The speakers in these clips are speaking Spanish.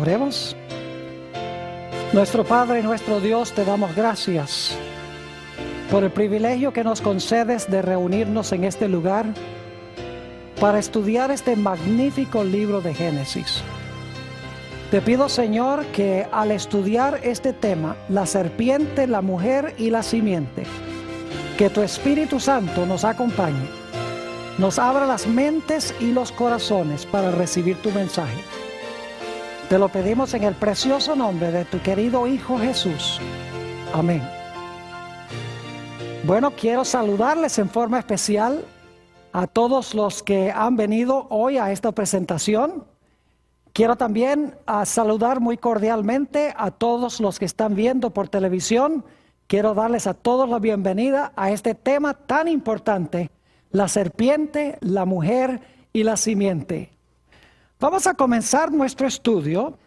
Oremos. Nuestro Padre y nuestro Dios, te damos gracias por el privilegio que nos concedes de reunirnos en este lugar para estudiar este magnífico libro de Génesis. Te pido, Señor, que al estudiar este tema, la serpiente, la mujer y la simiente, que tu Espíritu Santo nos acompañe, nos abra las mentes y los corazones para recibir tu mensaje. Te lo pedimos en el precioso nombre de tu querido Hijo Jesús. Amén. Bueno, quiero saludarles en forma especial a todos los que han venido hoy a esta presentación. Quiero también saludar muy cordialmente a todos los que están viendo por televisión. Quiero darles a todos la bienvenida a este tema tan importante, la serpiente, la mujer y la simiente. Vamos a comenzar nuestro estudio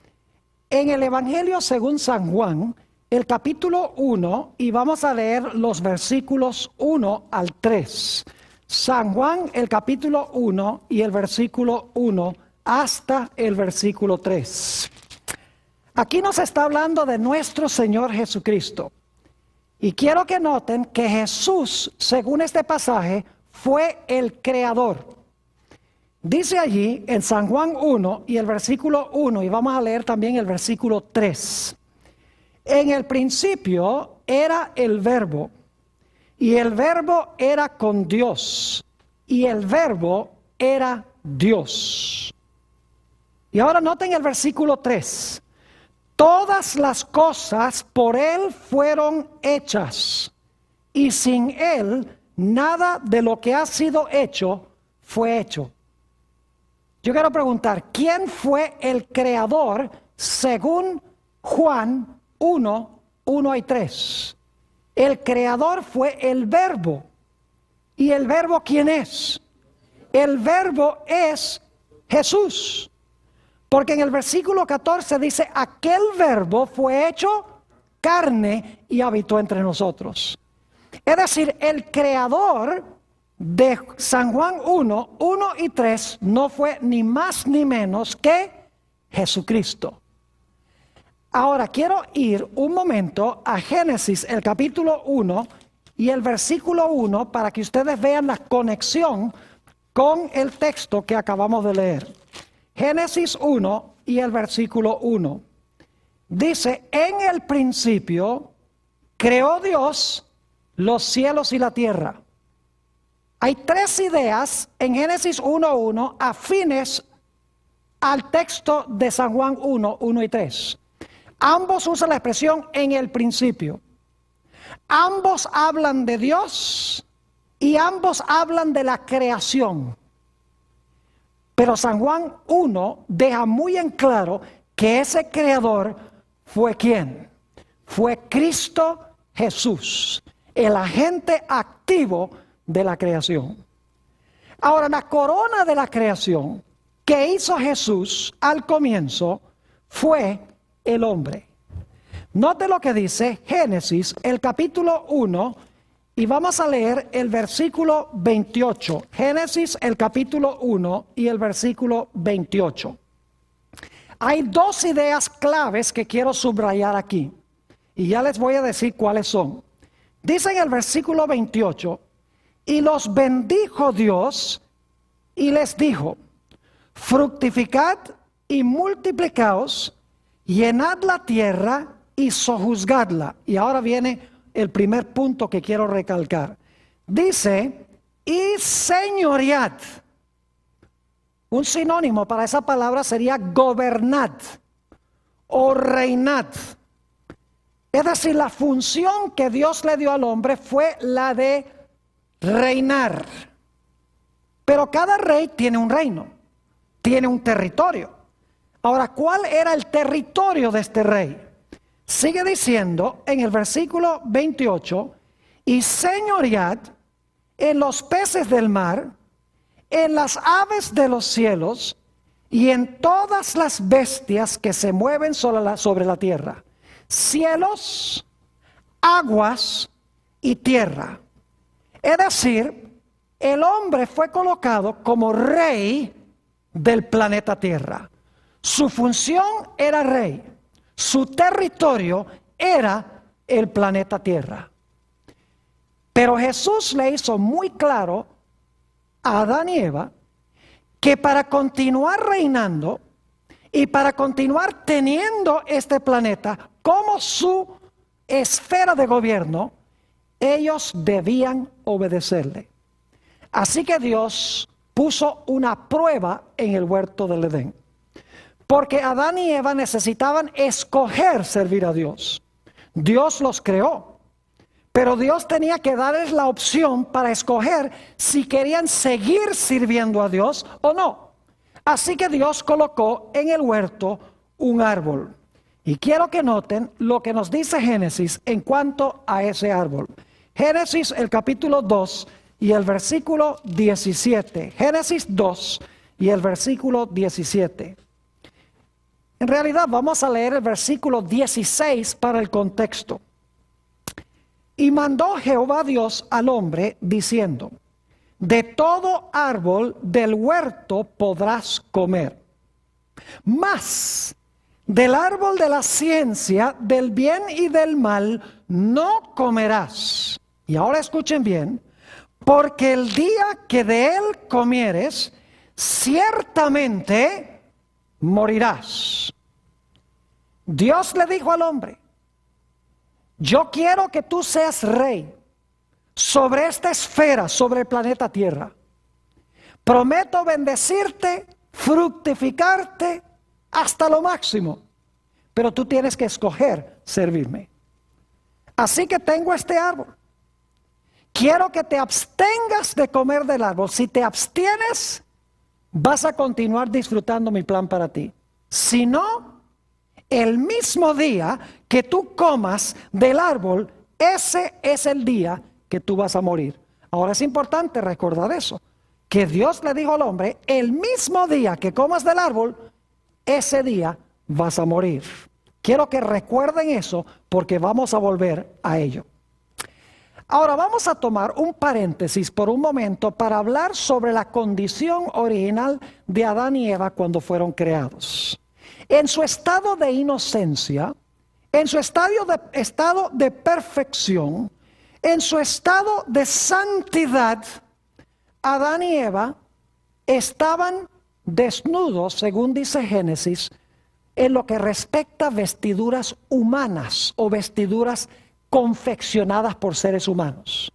en el Evangelio según San Juan, el capítulo 1, y vamos a leer los versículos 1 al 3. San Juan, el capítulo 1 y el versículo 1 hasta el versículo 3. Aquí nos está hablando de nuestro Señor Jesucristo. Y quiero que noten que Jesús, según este pasaje, fue el creador. Dice allí en San Juan 1 y el versículo 1, y vamos a leer también el versículo 3. En el principio era el Verbo, y el Verbo era con Dios, y el Verbo era Dios. Y ahora noten el versículo 3. Todas las cosas por Él fueron hechas, y sin Él nada de lo que ha sido hecho fue hecho. Yo quiero preguntar, ¿quién fue el creador según Juan 1, 1 y 3? El creador fue el Verbo. ¿Y el Verbo quién es? El Verbo es Jesús. Porque en el versículo 14 dice, aquel Verbo fue hecho carne y habitó entre nosotros. Es decir, el creador de San Juan 1, 1 y 3 no fue ni más ni menos que Jesucristo. Ahora quiero ir un momento a Génesis, el capítulo 1 y el versículo 1 para que ustedes vean la conexión con el texto que acabamos de leer. Génesis 1 y el versículo 1. Dice, en el principio creó Dios los cielos y la tierra. Hay tres ideas en Génesis 1:1 afines al texto de San Juan 1:1 y 3. Ambos usan la expresión en el principio. Ambos hablan de Dios y ambos hablan de la creación. Pero San Juan 1 deja muy en claro que ese creador fue ¿quién? Fue Cristo Jesús, el agente activo de la creación. Ahora, la corona de la creación que hizo Jesús al comienzo fue el hombre. Note lo que dice Génesis, el capítulo 1, y vamos a leer el versículo 28. Génesis, el capítulo 1 y el versículo 28. Hay dos ideas claves que quiero subrayar aquí, y ya les voy a decir cuáles son. Dice en el versículo 28, y los bendijo Dios y les dijo, fructificad y multiplicaos, llenad la tierra y sojuzgadla. Y ahora viene el primer punto que quiero recalcar. Dice, y señoread. Un sinónimo para esa palabra sería gobernad o reinad. Es decir, la función que Dios le dio al hombre fue la de reinar. Pero cada rey tiene un reino, tiene un territorio. Ahora, ¿cuál era el territorio de este rey? Sigue diciendo en el versículo 28, y señoread en los peces del mar, en las aves de los cielos y en todas las bestias que se mueven sobre la tierra. Cielos, aguas y tierra. Es decir, el hombre fue colocado como rey del planeta Tierra. Su función era rey. Su territorio era el planeta Tierra. Pero Jesús le hizo muy claro a Adán y Eva que para continuar reinando y para continuar teniendo este planeta como su esfera de gobierno, ellos debían obedecerle. Así que Dios puso una prueba en el huerto del Edén. Porque Adán y Eva necesitaban escoger servir a Dios. Dios los creó, pero Dios tenía que darles la opción para escoger si querían seguir sirviendo a Dios o no. Así que Dios colocó en el huerto un árbol. Y quiero que noten lo que nos dice Génesis en cuanto a ese árbol. Génesis el capítulo 2 y el versículo 17. Génesis 2 y el versículo 17. En realidad vamos a leer el versículo 16 para el contexto. Y mandó Jehová Dios al hombre diciendo: de todo árbol del huerto podrás comer, mas del árbol de la ciencia del bien y del mal no comerás. Y ahora escuchen bien, porque el día que de él comieres, ciertamente morirás. Dios le dijo al hombre: yo quiero que tú seas rey sobre esta esfera, sobre el planeta Tierra. Prometo bendecirte, fructificarte hasta lo máximo, pero tú tienes que escoger servirme. Así que tengo este árbol. Quiero que te abstengas de comer del árbol. Si te abstienes, vas a continuar disfrutando mi plan para ti. Si no, el mismo día que tú comas del árbol, ese es el día que tú vas a morir. Ahora es importante recordar eso, que Dios le dijo al hombre: el mismo día que comas del árbol, ese día vas a morir. Quiero que recuerden eso porque vamos a volver a ello. Ahora vamos a tomar un paréntesis por un momento para hablar sobre la condición original de Adán y Eva cuando fueron creados. En su estado de inocencia, en su estado de perfección, en su estado de santidad, Adán y Eva estaban desnudos, según dice Génesis, en lo que respecta a vestiduras humanas o vestiduras confeccionadas por seres humanos.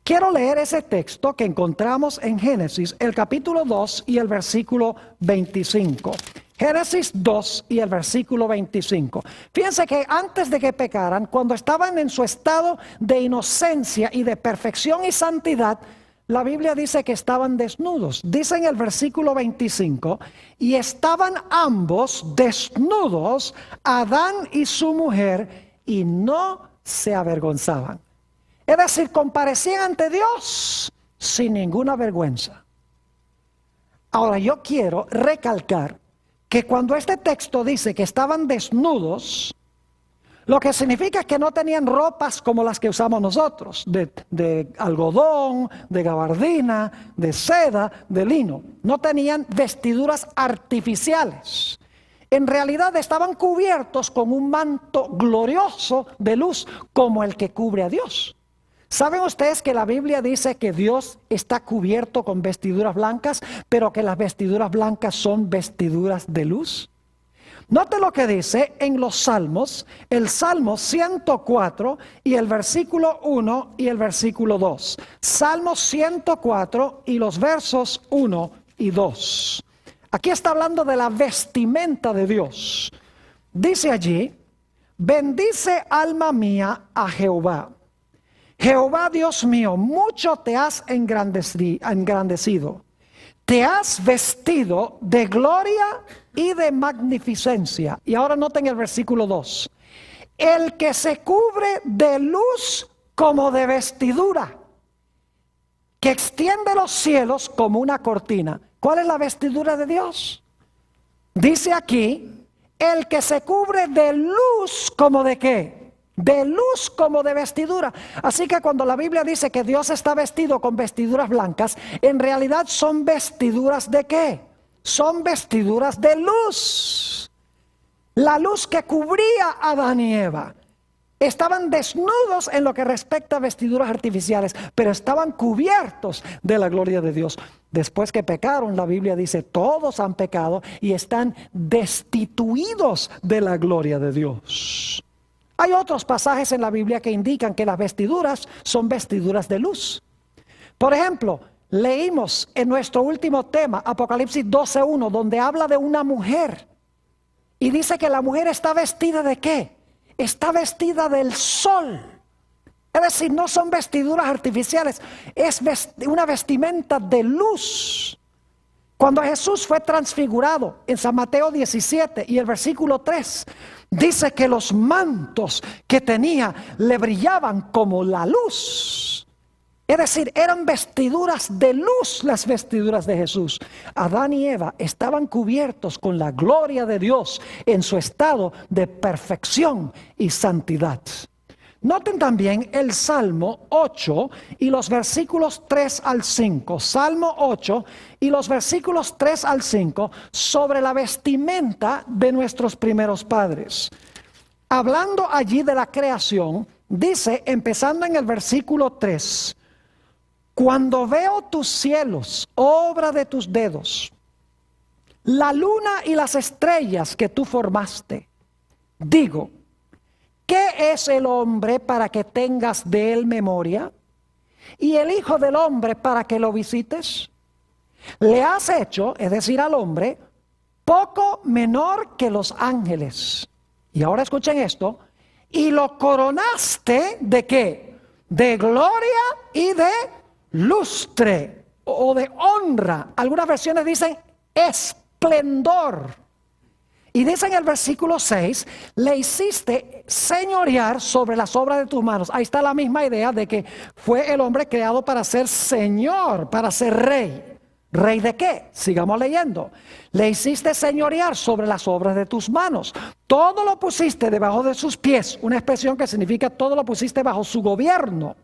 Quiero leer ese texto que encontramos en Génesis, el capítulo 2 y el versículo 25. Génesis 2 y el versículo 25. Fíjense que antes de que pecaran, cuando estaban en su estado de inocencia y de perfección y santidad, la Biblia dice que estaban desnudos. Dice en el versículo 25, y estaban ambos desnudos, Adán y su mujer, y no se avergonzaban. Es decir, comparecían ante Dios sin ninguna vergüenza. Ahora yo quiero recalcar que cuando este texto dice que estaban desnudos, lo que significa es que no tenían ropas como las que usamos nosotros, de algodón, de gabardina, de seda, de lino. No tenían vestiduras artificiales. En realidad estaban cubiertos con un manto glorioso de luz como el que cubre a Dios. ¿Saben ustedes que la Biblia dice que Dios está cubierto con vestiduras blancas, pero que las vestiduras blancas son vestiduras de luz? Note lo que dice en los Salmos, el Salmo 104 y el versículo 1 y el versículo 2. Salmo 104 y los versos 1 y 2. Aquí está hablando de la vestimenta de Dios. Dice allí: bendice alma mía a Jehová. Jehová Dios mío, mucho te has engrandecido. Te has vestido de gloria y de magnificencia. Y ahora noten el versículo 2. El que se cubre de luz como de vestidura, que extiende los cielos como una cortina. ¿Cuál es la vestidura de Dios? Dice aquí, el que se cubre de luz como de ¿qué? De luz como de vestidura. Así que cuando la Biblia dice que Dios está vestido con vestiduras blancas, en realidad son vestiduras ¿de qué? son vestiduras de luz. La luz que cubría a Adán y Eva. Estaban desnudos en lo que respecta a vestiduras artificiales, pero estaban cubiertos de la gloria de Dios. Después que pecaron, la Biblia dice, todos han pecado y están destituidos de la gloria de Dios. Hay otros pasajes en la Biblia que indican que las vestiduras son vestiduras de luz. Por ejemplo, leímos en nuestro último tema, Apocalipsis 12:1, donde habla de una mujer. Y dice que la mujer está vestida ¿de qué? Está vestida del sol. Es decir, no son vestiduras artificiales, es una vestimenta de luz. Cuando Jesús fue transfigurado en San Mateo 17 y el versículo 3, dice que los mantos que tenía le brillaban como la luz. Es decir, eran vestiduras de luz las vestiduras de Jesús. Adán y Eva estaban cubiertos con la gloria de Dios en su estado de perfección y santidad. Noten también el Salmo 8 y los versículos 3 al 5. Salmo 8 y los versículos 3 al 5 sobre la vestimenta de nuestros primeros padres. Hablando allí de la creación, dice, empezando en el versículo 3, cuando veo tus cielos, obra de tus dedos, la luna y las estrellas que tú formaste, digo, ¿qué es el hombre para que tengas de él memoria? ¿Y el hijo del hombre para que lo visites? Le has hecho, es decir, al hombre, poco menor que los ángeles. Y ahora escuchen esto, y lo coronaste ¿de qué? De gloria y de lustre o de honra. Algunas versiones dicen esplendor. Y dice en el versículo 6, le hiciste señorear sobre las obras de tus manos. Ahí está la misma idea de que fue el hombre creado para ser señor, para ser rey. ¿Rey de qué? Sigamos leyendo. Le hiciste señorear sobre las obras de tus manos. Todo lo pusiste debajo de sus pies. Una expresión que significa todo lo pusiste bajo su gobierno.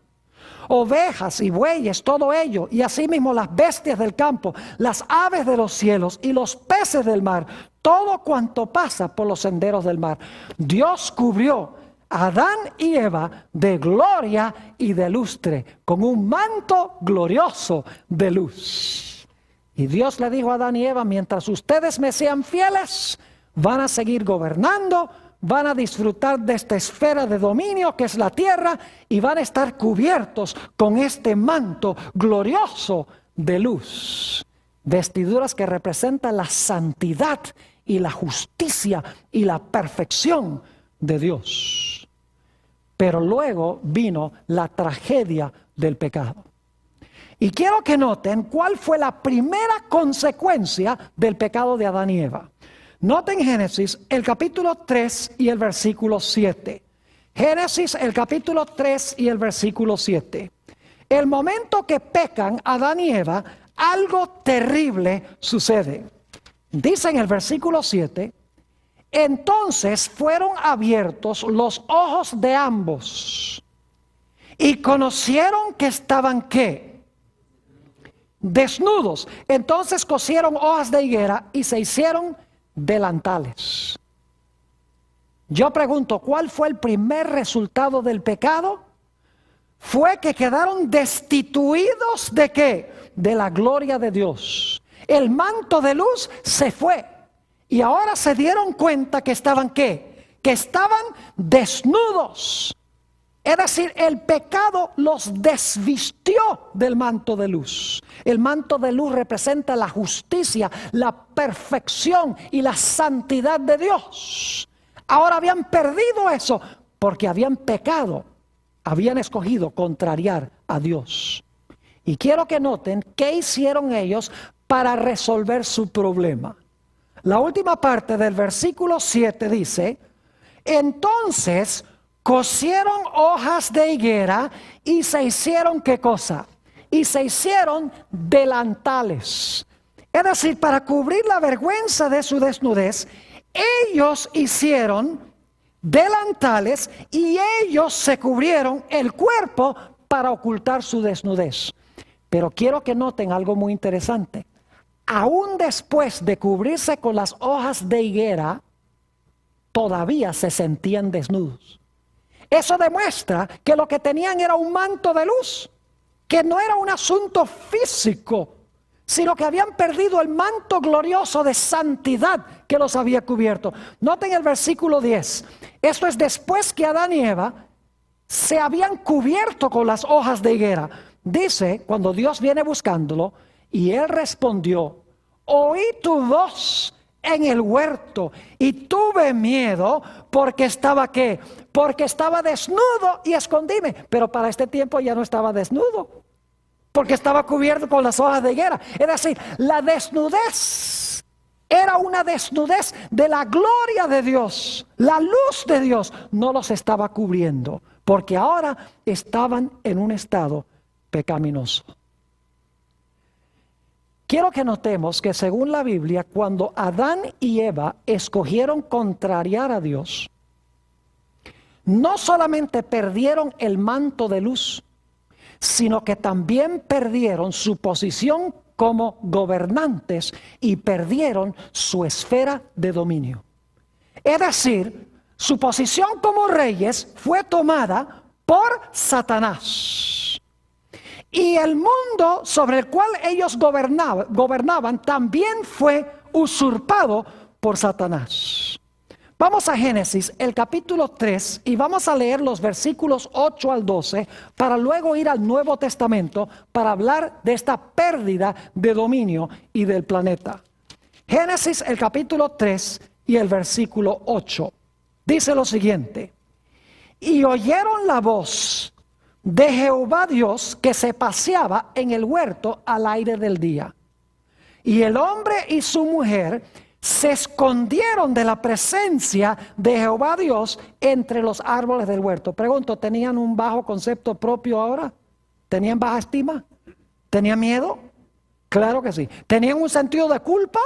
Ovejas y bueyes, todo ello, y asimismo las bestias del campo, las aves de los cielos y los peces del mar, todo cuanto pasa por los senderos del mar. Dios cubrió a Adán y Eva de gloria y de lustre, con un manto glorioso de luz. Y Dios le dijo a Adán y Eva, mientras ustedes me sean fieles, van a seguir gobernando, van a disfrutar de esta esfera de dominio que es la tierra y van a estar cubiertos con este manto glorioso de luz. Vestiduras que representan la santidad y la justicia y la perfección de Dios. Pero luego vino la tragedia del pecado. Y quiero que noten cuál fue la primera consecuencia del pecado de Adán y Eva. Noten Génesis, el capítulo 3 y el versículo 7. Génesis, el capítulo 3 y el versículo 7. El momento que pecan Adán y Eva, algo terrible sucede. Dice en el versículo 7, entonces fueron abiertos los ojos de ambos y conocieron que estaban ¿qué? Desnudos. Entonces cosieron hojas de higuera y se hicieron delantales. Yo pregunto, ¿cuál fue el primer resultado del pecado? Fue que quedaron destituidos ¿de qué? De la gloria de Dios. El manto de luz se fue y ahora se dieron cuenta que estaban ¿qué? Que estaban desnudos. Es decir, el pecado los desvistió del manto de luz. El manto de luz representa la justicia, la perfección y la santidad de Dios. Ahora habían perdido eso porque habían pecado, habían escogido contrariar a Dios. Y quiero que noten qué hicieron ellos para resolver su problema. La última parte del versículo 7 dice, entonces cosieron hojas de higuera y se hicieron ¿qué cosa? Y se hicieron delantales. Es decir, para cubrir la vergüenza de su desnudez, ellos hicieron delantales y ellos se cubrieron el cuerpo para ocultar su desnudez. Pero quiero que noten algo muy interesante. aún después de cubrirse con las hojas de higuera, todavía se sentían desnudos. Eso demuestra que lo que tenían era un manto de luz, que no era un asunto físico, sino que habían perdido el manto glorioso de santidad que los había cubierto. Noten el versículo 10. Esto es después que Adán y Eva se habían cubierto con las hojas de higuera. Dice, cuando Dios viene buscándolo, y él respondió: oí tu voz en el huerto y tuve miedo porque estaba ¿qué? Porque estaba desnudo y escondíme. Pero para este tiempo ya no estaba desnudo, porque estaba cubierto con las hojas de higuera. Es decir, la desnudez era una desnudez de la gloria de Dios. La luz de Dios no los estaba cubriendo, porque ahora estaban en un estado pecaminoso. Quiero que notemos que según la Biblia, cuando Adán y Eva escogieron contrariar a Dios, no solamente perdieron el manto de luz, sino que también perdieron su posición como gobernantes y perdieron su esfera de dominio. Es decir, su posición como reyes fue tomada por Satanás. Y el mundo sobre el cual ellos gobernaban también fue usurpado por Satanás. Vamos a Génesis, el capítulo 3, y vamos a leer los versículos 8 al 12, para luego ir al Nuevo Testamento para hablar de esta pérdida de dominio y del planeta. Génesis, el capítulo 3 y el versículo 8. Dice lo siguiente: y oyeron la voz de Jehová Dios que se paseaba en el huerto al aire del día. Y el hombre y su mujer se escondieron de la presencia de Jehová Dios entre los árboles del huerto. Pregunto, ¿tenían un bajo concepto propio ahora? ¿Tenían baja estima? ¿Tenían miedo? Claro que sí. ¿Tenían un sentido de culpa?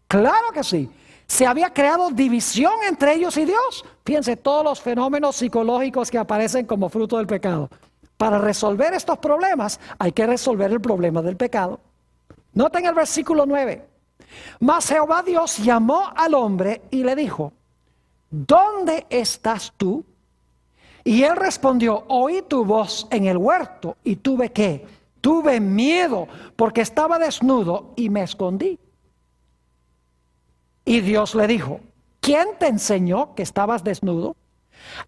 Claro que sí. ¿Se había creado división entre ellos y Dios? Fíjense todos los fenómenos psicológicos que aparecen como fruto del pecado. Para resolver estos problemas hay que resolver el problema del pecado. Noten el versículo 9. Mas Jehová Dios llamó al hombre y le dijo: ¿dónde estás tú? Y él respondió: oí tu voz en el huerto y tuve ¿qué? Tuve miedo porque estaba desnudo y me escondí. Y Dios le dijo: ¿quién te enseñó que estabas desnudo?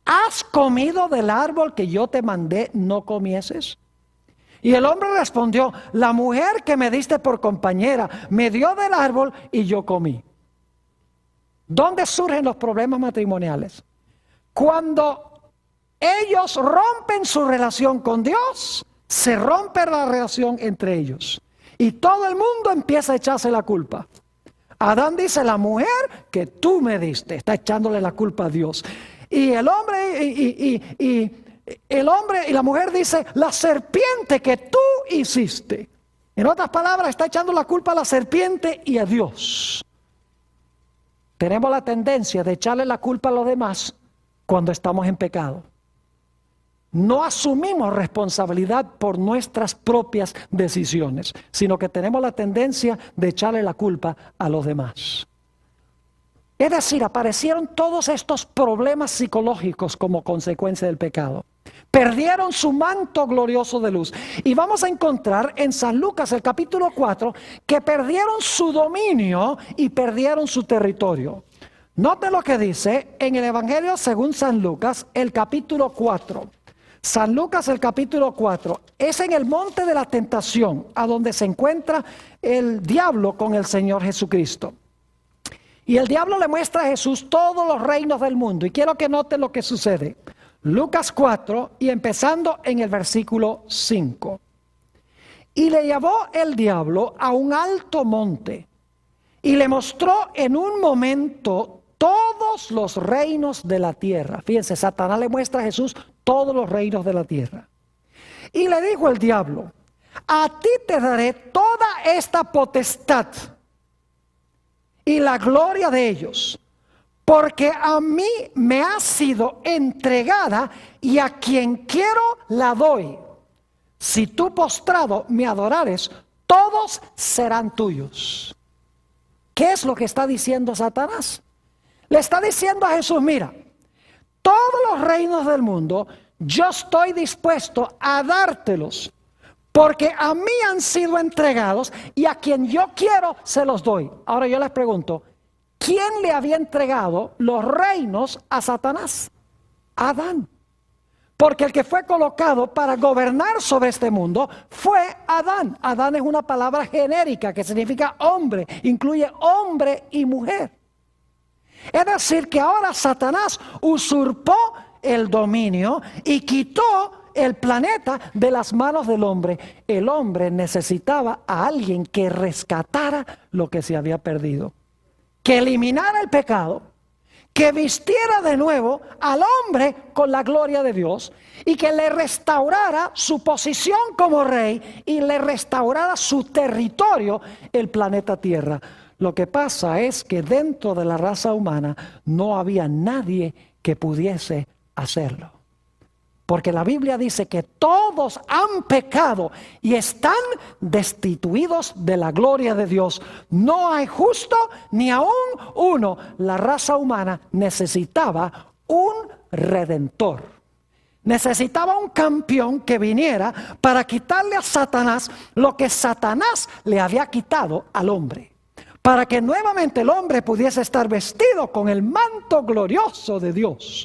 ¿Has comido del árbol que yo te mandé no comieses? Y el hombre respondió: la mujer que me diste por compañera me dio del árbol y yo comí. ¿Dónde surgen los problemas matrimoniales? Cuando ellos rompen su relación con Dios, se rompe la relación entre ellos. Y todo el mundo empieza a echarse la culpa. Adán dice: la mujer que tú me diste, está echándole la culpa a Dios. Y el hombre y la mujer dice: la serpiente que tú hiciste. En otras palabras, está echando la culpa a la serpiente y a Dios. Tenemos la tendencia de echarle la culpa a los demás cuando estamos en pecado. No asumimos responsabilidad por nuestras propias decisiones, sino que tenemos la tendencia de echarle la culpa a los demás. Es decir, aparecieron todos estos problemas psicológicos como consecuencia del pecado. Perdieron su manto glorioso de luz. Y vamos a encontrar en San Lucas, el capítulo 4, que perdieron su dominio y perdieron su territorio. Note lo que dice en el Evangelio según San Lucas, el capítulo 4. San Lucas, el capítulo 4, es en el monte de la tentación, a donde se encuentra el diablo con el Señor Jesucristo. Y el diablo le muestra a Jesús todos los reinos del mundo. Y quiero que noten lo que sucede. Lucas 4, y empezando en el versículo 5. Y le llevó el diablo a un alto monte, y le mostró en un momento todos los reinos de la tierra. Fíjense, Satanás le muestra a Jesús todos los reinos de la tierra. Y le dijo el diablo: a ti te daré toda esta potestad y la gloria de ellos, porque a mí me ha sido entregada y a quien quiero la doy. Si tú postrado me adorares, todos serán tuyos. ¿Qué es lo que está diciendo Satanás? Le está diciendo a Jesús, mira, todos los reinos del mundo, yo estoy dispuesto a dártelos, porque a mí han sido entregados y a quien yo quiero se los doy. Ahora yo les pregunto, ¿quién le había entregado los reinos a Satanás? Adán. Porque el que fue colocado para gobernar sobre este mundo fue Adán. Adán es una palabra genérica que significa hombre, incluye hombre y mujer. Es decir, que ahora Satanás usurpó el dominio y quitó el planeta de las manos del hombre. El hombre necesitaba a alguien que rescatara lo que se había perdido, que eliminara el pecado, que vistiera de nuevo al hombre con la gloria de Dios y que le restaurara su posición como rey y le restaurara su territorio, el planeta Tierra. Lo que pasa es que dentro de la raza humana no había nadie que pudiese hacerlo. Porque la Biblia dice que todos han pecado y están destituidos de la gloria de Dios. No hay justo ni aún uno. La raza humana necesitaba un redentor. Necesitaba un campeón que viniera para quitarle a Satanás lo que Satanás le había quitado al hombre. Para que nuevamente el hombre pudiese estar vestido con el manto glorioso de Dios.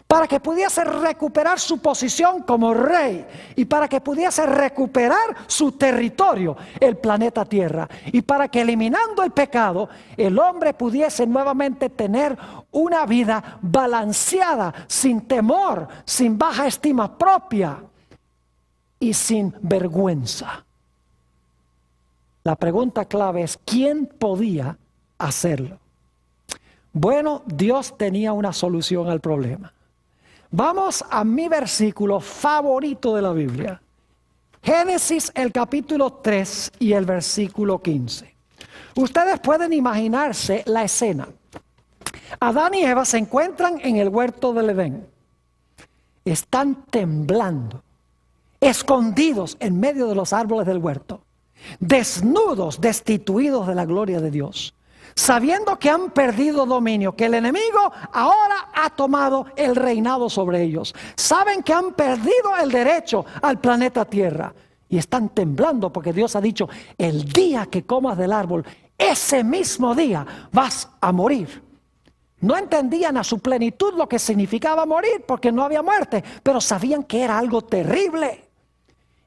Para que pudiese recuperar su posición como rey y para que pudiese recuperar su territorio, el planeta Tierra. Y para que eliminando el pecado, el hombre pudiese nuevamente tener una vida balanceada, sin temor, sin baja estima propia y sin vergüenza. La pregunta clave es, ¿quién podía hacerlo? Bueno, Dios tenía una solución al problema. Vamos a mi versículo favorito de la Biblia. Génesis, el capítulo 3 y el versículo 15. Ustedes pueden imaginarse la escena. Adán y Eva se encuentran en el huerto del Edén. Están temblando, escondidos en medio de los árboles del huerto, desnudos, destituidos de la gloria de Dios. Sabiendo que han perdido dominio, que el enemigo ahora ha tomado el reinado sobre ellos. Saben que han perdido el derecho al planeta Tierra. Y están temblando porque Dios ha dicho, el día que comas del árbol, ese mismo día vas a morir. No entendían a su plenitud lo que significaba morir porque no había muerte, pero sabían que era algo terrible.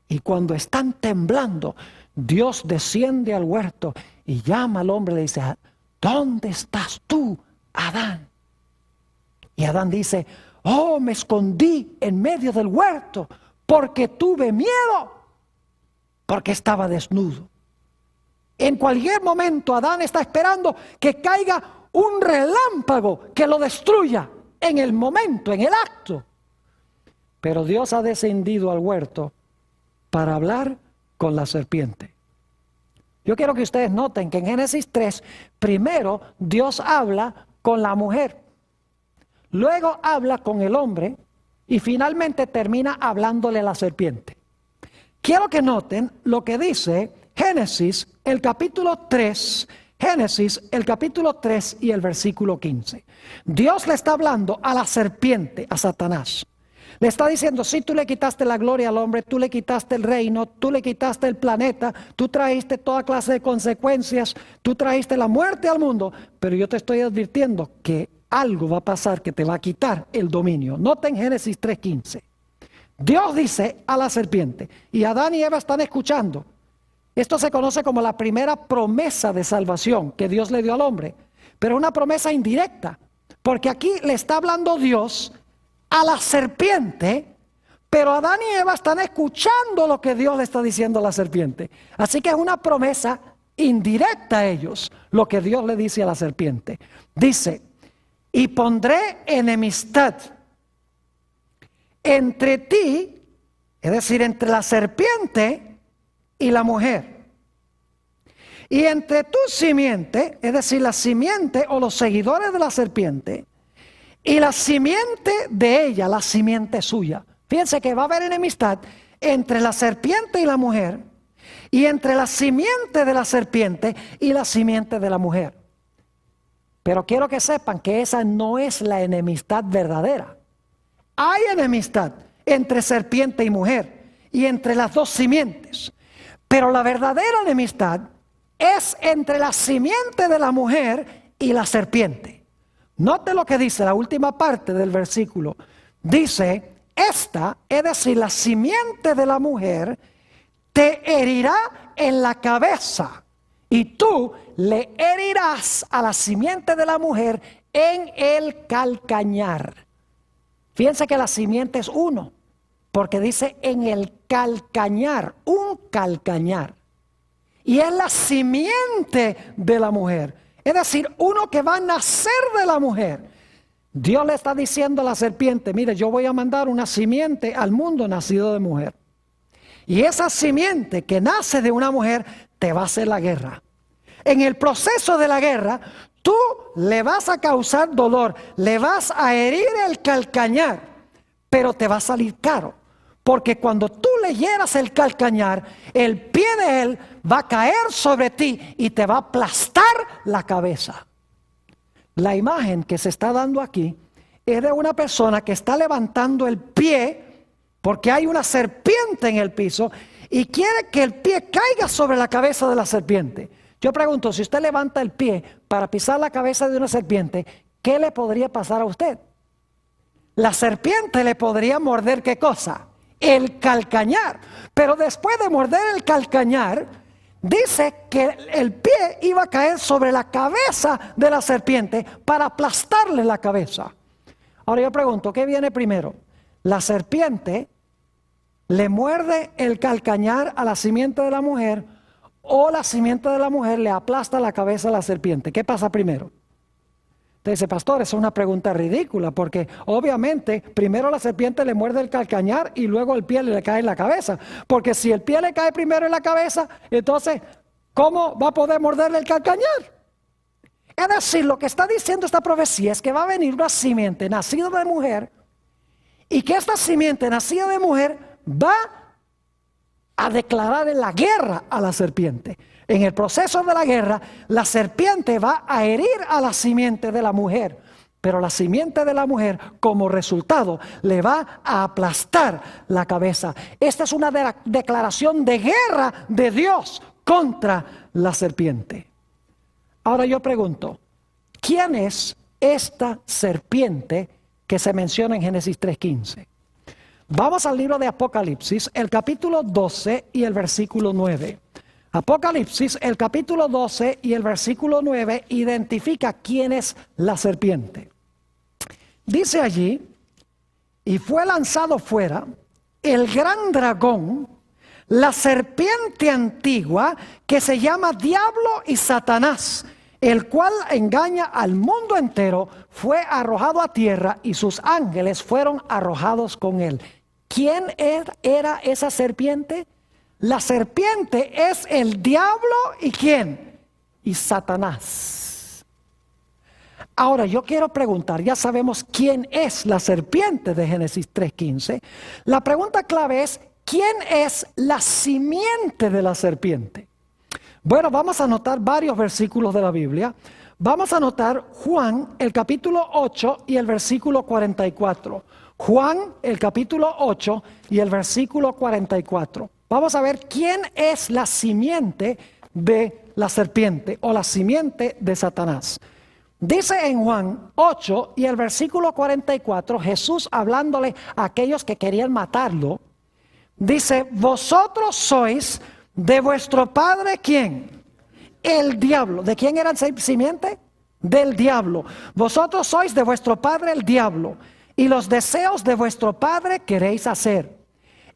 Y cuando están temblando, Dios desciende al huerto y llama al hombre y le dice, ¿dónde estás tú, Adán? Y Adán dice, oh, me escondí en medio del huerto porque tuve miedo, porque estaba desnudo. En cualquier momento Adán está esperando que caiga un relámpago que lo destruya en el momento, en el acto. Pero Dios ha descendido al huerto para hablar con la serpiente. Yo quiero que ustedes noten que en Génesis 3, primero Dios habla con la mujer, luego habla con el hombre y finalmente termina hablándole a la serpiente. Quiero que noten lo que dice Génesis, el capítulo 3, Génesis, el capítulo 3 y el versículo 15. Dios le está hablando a la serpiente, a Satanás. Le está diciendo, si tú le quitaste la gloria al hombre, tú le quitaste el reino, tú le quitaste el planeta, tú trajiste toda clase de consecuencias, tú trajiste la muerte al mundo, pero yo te estoy advirtiendo que algo va a pasar que te va a quitar el dominio. Noten Génesis 3:15. Dios dice a la serpiente, y Adán y Eva están escuchando. Esto se conoce como la primera promesa de salvación que Dios le dio al hombre, pero una promesa indirecta, porque aquí le está hablando Dios a la serpiente, pero Adán y Eva están escuchando lo que Dios le está diciendo a la serpiente. Así que es una promesa indirecta a ellos, lo que Dios le dice a la serpiente. Dice, y pondré enemistad entre ti, es decir, entre la serpiente y la mujer, y entre tu simiente, es decir, la simiente o los seguidores de la serpiente, y la simiente de ella, la simiente suya. Fíjense que va a haber enemistad entre la serpiente y la mujer, y entre la simiente de la serpiente y la simiente de la mujer. Pero quiero que sepan que esa no es la enemistad verdadera. Hay enemistad entre serpiente y mujer y entre las dos simientes. Pero la verdadera enemistad es entre la simiente de la mujer y la serpiente. Note lo que dice la última parte del versículo. Dice, esta, es decir, la simiente de la mujer, te herirá en la cabeza y tú le herirás a la simiente de la mujer en el calcañar. Fíjense que la simiente es uno, porque dice en el calcañar, un calcañar. Y es la simiente de la mujer, es decir, uno que va a nacer de la mujer. Dios le está diciendo a la serpiente, mire, yo voy a mandar una simiente al mundo nacido de mujer. Y esa simiente que nace de una mujer te va a hacer la guerra. En el proceso de la guerra, tú le vas a causar dolor, le vas a herir el calcañar, pero te va a salir caro. Porque cuando tú le hieras el calcañar, el pie de él va a caer sobre ti y te va a aplastar la cabeza. La imagen que se está dando aquí es de una persona que está levantando el pie porque hay una serpiente en el piso y quiere que el pie caiga sobre la cabeza de la serpiente. Yo pregunto, si usted levanta el pie para pisar la cabeza de una serpiente, ¿qué le podría pasar a usted? La serpiente le podría morder, ¿qué cosa? El calcañar. Pero después de morder el calcañar, dice que el pie iba a caer sobre la cabeza de la serpiente para aplastarle la cabeza. Ahora yo pregunto, ¿qué viene primero? La serpiente le muerde el calcañar a la simiente de la mujer o la simiente de la mujer le aplasta la cabeza a la serpiente. ¿Qué pasa primero? Usted dice, pastor, esa es una pregunta ridícula porque obviamente primero la serpiente le muerde el calcañar y luego el pie le cae en la cabeza. Porque si el pie le cae primero en la cabeza, entonces, ¿cómo va a poder morderle el calcañar? Es decir, lo que está diciendo esta profecía es que va a venir una simiente nacida de mujer y que esta simiente nacida de mujer va a declarar la guerra a la serpiente. En el proceso de la guerra, la serpiente va a herir a la simiente de la mujer, pero la simiente de la mujer, como resultado, le va a aplastar la cabeza. Esta es una declaración de guerra de Dios contra la serpiente. Ahora yo pregunto, ¿quién es esta serpiente que se menciona en Génesis 3:15? Vamos al libro de Apocalipsis, el capítulo 12 y el versículo 9. Apocalipsis, el capítulo 12 y el versículo 9 identifica quién es la serpiente. Dice allí, y fue lanzado fuera el gran dragón, la serpiente antigua que se llama Diablo y Satanás, el cual engaña al mundo entero, fue arrojado a tierra y sus ángeles fueron arrojados con él. ¿Quién era esa serpiente? La serpiente es el diablo y ¿quién? Y Satanás. Ahora yo quiero preguntar, ya sabemos quién es la serpiente de Génesis 3:15. La pregunta clave es, ¿quién es la simiente de la serpiente? Bueno, vamos a anotar varios versículos de la Biblia. Vamos a anotar Juan, el capítulo 8 y el versículo 44. Juan, el capítulo 8 y el versículo 44. Vamos a ver quién es la simiente de la serpiente o la simiente de Satanás. Dice en Juan 8 y el versículo 44, Jesús hablándole a aquellos que querían matarlo, dice, vosotros sois de vuestro padre, ¿quién? El diablo. ¿De quién eran simiente? Del diablo. Vosotros sois de vuestro padre el diablo, y los deseos de vuestro padre queréis hacer.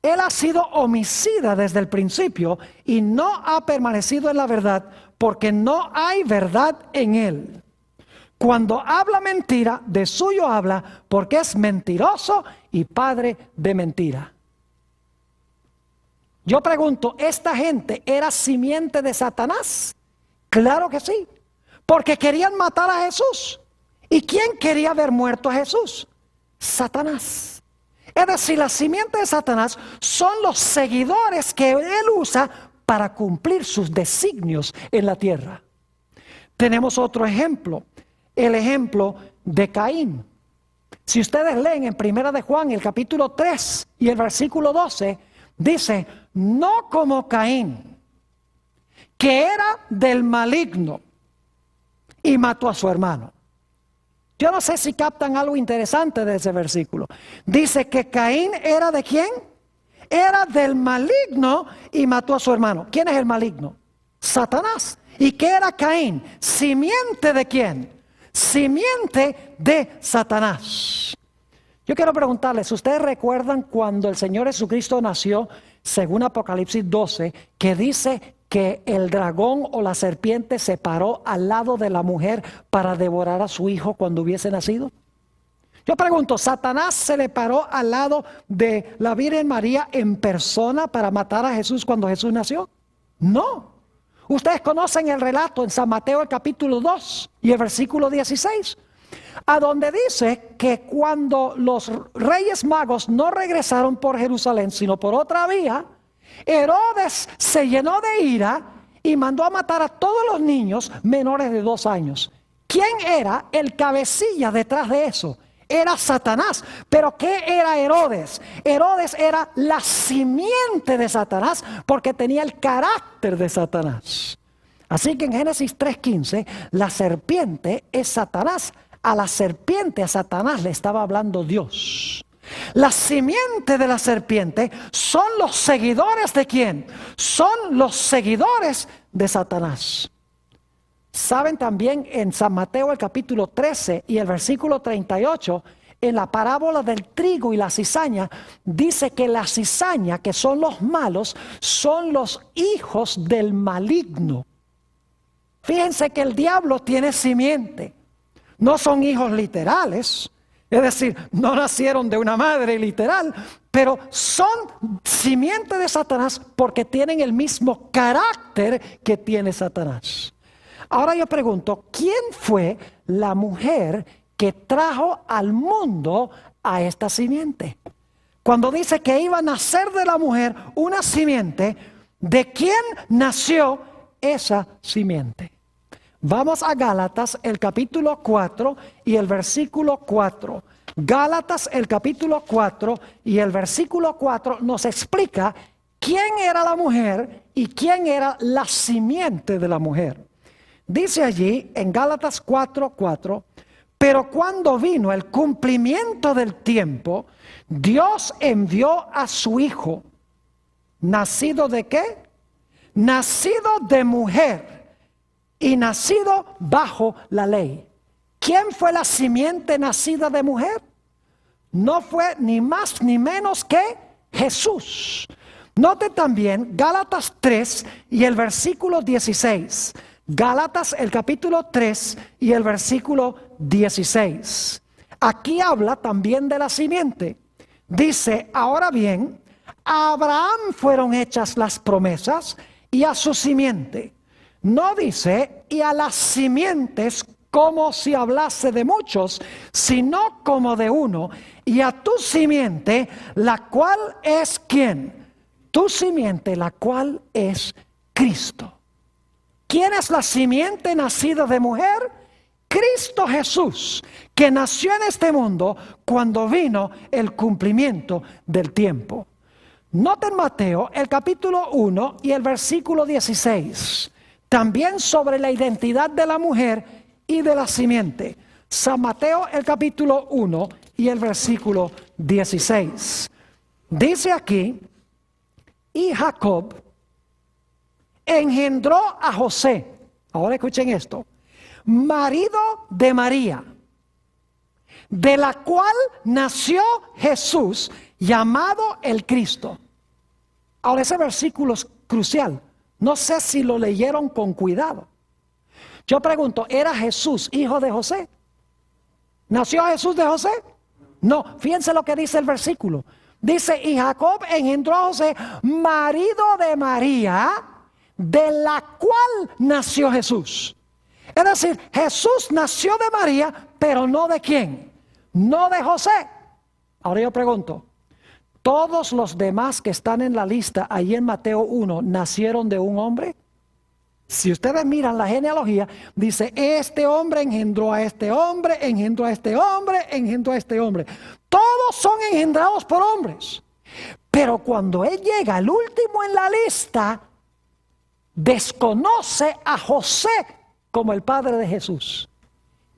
Él ha sido homicida desde el principio y no ha permanecido en la verdad, porque no hay verdad en él. Cuando habla mentira, de suyo habla, porque es mentiroso y padre de mentira. Yo pregunto, ¿esta gente era simiente de Satanás? Claro que sí, porque querían matar a Jesús. ¿Y quién quería ver muerto a Jesús? Satanás. Es decir, la simiente de Satanás son los seguidores que él usa para cumplir sus designios en la tierra. Tenemos otro ejemplo, el ejemplo de Caín. Si ustedes leen en 1 de Juan, el capítulo 3 y el versículo 12, dice, no como Caín, que era del maligno y mató a su hermano. Yo no sé si captan algo interesante de ese versículo. Dice que Caín era ¿de quién? Era del maligno y mató a su hermano. ¿Quién es el maligno? Satanás. ¿Y qué era Caín? ¿Simiente de quién? Simiente de Satanás. Yo quiero preguntarles, ¿ustedes recuerdan cuando el Señor Jesucristo nació, según Apocalipsis 12, que dice que el dragón o la serpiente se paró al lado de la mujer para devorar a su hijo cuando hubiese nacido? Yo pregunto, ¿Satanás se le paró al lado de la Virgen María en persona para matar a Jesús cuando Jesús nació? No. Ustedes conocen el relato en San Mateo el capítulo 2 y el versículo 16, a donde dice que cuando los reyes magos no regresaron por Jerusalén, sino por otra vía, Herodes se llenó de ira y mandó a matar a todos los niños menores de 2 años. ¿Quién era el cabecilla detrás de eso? Era Satanás. ¿Pero qué era Herodes? Herodes era la simiente de Satanás porque tenía el carácter de Satanás. Así que en Génesis 3:15, la serpiente es Satanás. A la serpiente, a Satanás le estaba hablando Dios. La simiente de la serpiente son los seguidores ¿de quién? Son los seguidores de Satanás. Saben también en San Mateo el capítulo 13 y el versículo 38, en la parábola del trigo y la cizaña, dice que la cizaña, que son los malos, son los hijos del maligno. Fíjense que el diablo tiene simiente. No son hijos literales, es decir, no nacieron de una madre literal, pero son simiente de Satanás porque tienen el mismo carácter que tiene Satanás. Ahora yo pregunto, ¿quién fue la mujer que trajo al mundo a esta simiente? Cuando dice que iba a nacer de la mujer una simiente, ¿de quién nació esa simiente? Vamos a Gálatas, el capítulo 4 y el versículo 4. Gálatas, el capítulo 4 y el versículo 4 nos explica quién era la mujer y quién era la simiente de la mujer. Dice allí en Gálatas 4:4, pero cuando vino el cumplimiento del tiempo, Dios envió a su Hijo, ¿nacido de qué? Nacido de mujer y nacido bajo la ley. ¿Quién fue la simiente nacida de mujer? No fue ni más ni menos que Jesús. Note también Gálatas 3 y el versículo 16. Gálatas el capítulo 3 y el versículo 16. Aquí habla también de la simiente. Dice, ahora bien, a Abraham fueron hechas las promesas y a su simiente. No dice, y a las simientes como si hablase de muchos, sino como de uno. Y a tu simiente, la cual es ¿quién? Tu simiente, la cual es Cristo. ¿Quién es la simiente nacida de mujer? Cristo Jesús, que nació en este mundo cuando vino el cumplimiento del tiempo. Noten Mateo, el capítulo 1 y el versículo 16. También sobre la identidad de la mujer y de la simiente. San Mateo, el capítulo 1 y el versículo 16. Dice aquí, y Jacob engendró a José, ahora escuchen esto, marido de María, de la cual nació Jesús, llamado el Cristo. Ahora ese versículo es crucial, no sé si lo leyeron con cuidado. Yo pregunto, ¿era Jesús hijo de José? ¿Nació Jesús de José? No, fíjense lo que dice el versículo. Dice, y Jacob engendró a José, marido de María, de la cual nació Jesús. Es decir, Jesús nació de María, pero no de quién, no de José. Ahora yo pregunto, todos los demás que están en la lista ahí en Mateo 1 nacieron de un hombre? Si ustedes miran la genealogía, dice, este hombre engendró a este hombre, engendró a este hombre, engendró a este hombre. Todos son engendrados por hombres. Pero cuando él llega, el último en la lista, desconoce a José como el padre de Jesús.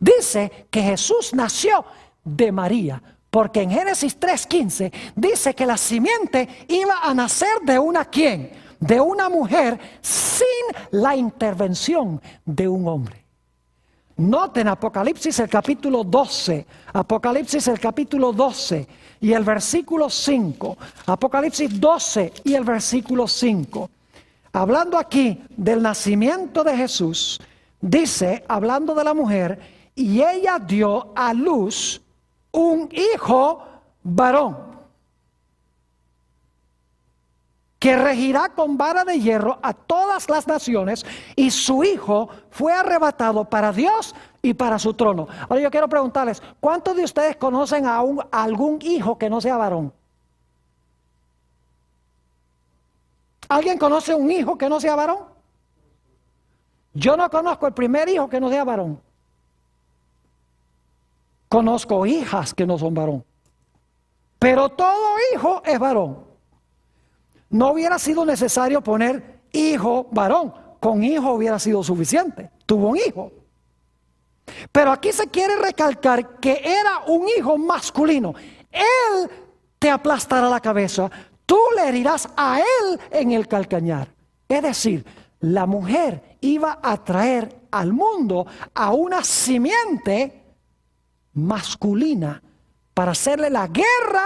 Dice que Jesús nació de María, porque en Génesis 3:15 dice que la simiente iba a nacer de una ¿quién? De una mujer sin la intervención de un hombre. Noten Apocalipsis el capítulo 12, Apocalipsis el capítulo 12 y el versículo 5, Apocalipsis 12 y el versículo 5. Hablando aquí del nacimiento de Jesús, dice, hablando de la mujer, y ella dio a luz un hijo varón, que regirá con vara de hierro a todas las naciones, y su hijo fue arrebatado para Dios y para su trono. Ahora yo quiero preguntarles, ¿cuántos de ustedes conocen a algún hijo que no sea varón? ¿Alguien conoce un hijo que no sea varón? Yo no conozco el primer hijo que no sea varón. Conozco hijas que no son varón. Pero todo hijo es varón. No hubiera sido necesario poner hijo varón. Con hijo hubiera sido suficiente. Tuvo un hijo. Pero aquí se quiere recalcar que era un hijo masculino. Él te aplastará la cabeza. Tú le herirás a él en el calcañar. Es decir, la mujer iba a traer al mundo a una simiente masculina para hacerle la guerra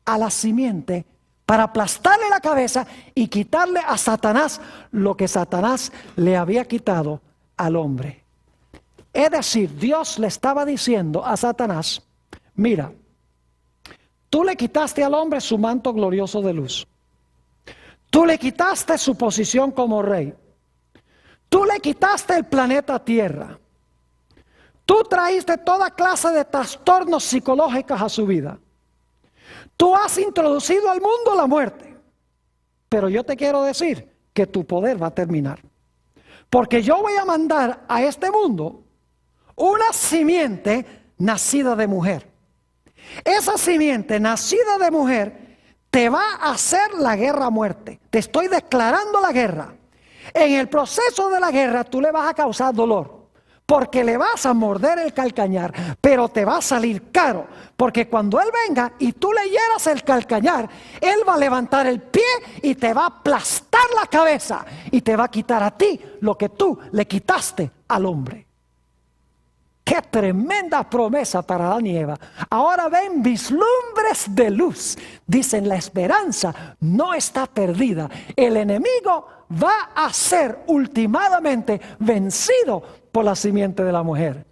a la simiente, para aplastarle la cabeza y quitarle a Satanás lo que Satanás le había quitado al hombre. Es decir, Dios le estaba diciendo a Satanás, mira, tú le quitaste al hombre su manto glorioso de luz. Tú le quitaste su posición como rey. Tú le quitaste el planeta Tierra. Tú traíste toda clase de trastornos psicológicos a su vida. Tú has introducido al mundo la muerte. Pero yo te quiero decir que tu poder va a terminar. Porque yo voy a mandar a este mundo una simiente nacida de mujer. Esa simiente nacida de mujer te va a hacer la guerra a muerte. Te estoy declarando la guerra. En el proceso de la guerra tú le vas a causar dolor. Porque le vas a morder el calcañar, pero te va a salir caro. Porque cuando él venga y tú le hieras el calcañar, él va a levantar el pie y te va a aplastar la cabeza. Y te va a quitar a ti lo que tú le quitaste al hombre. ¡Qué tremenda promesa para Adán y Eva! Ahora ven vislumbres de luz. Dicen, la esperanza no está perdida. El enemigo va a ser ultimadamente vencido por la simiente de la mujer.